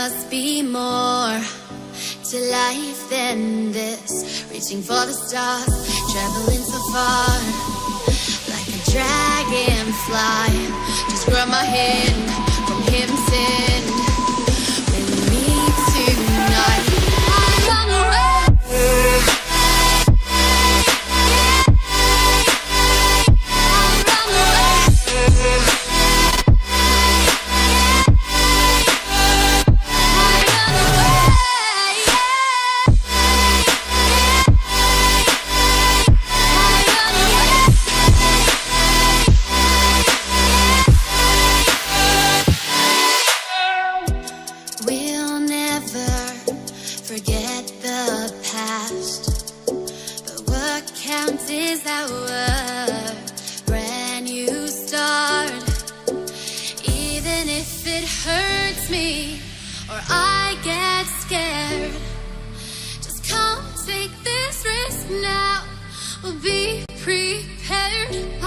must be more to life than this. Reaching for the stars, traveling so far, like a dragonfly. Just grab my hand from heaven's end. With me tonight, I run away. We'll never forget the past, but what counts is our brand new start. Even if it hurts me or I get scared, just come take this risk now. We'll be prepared.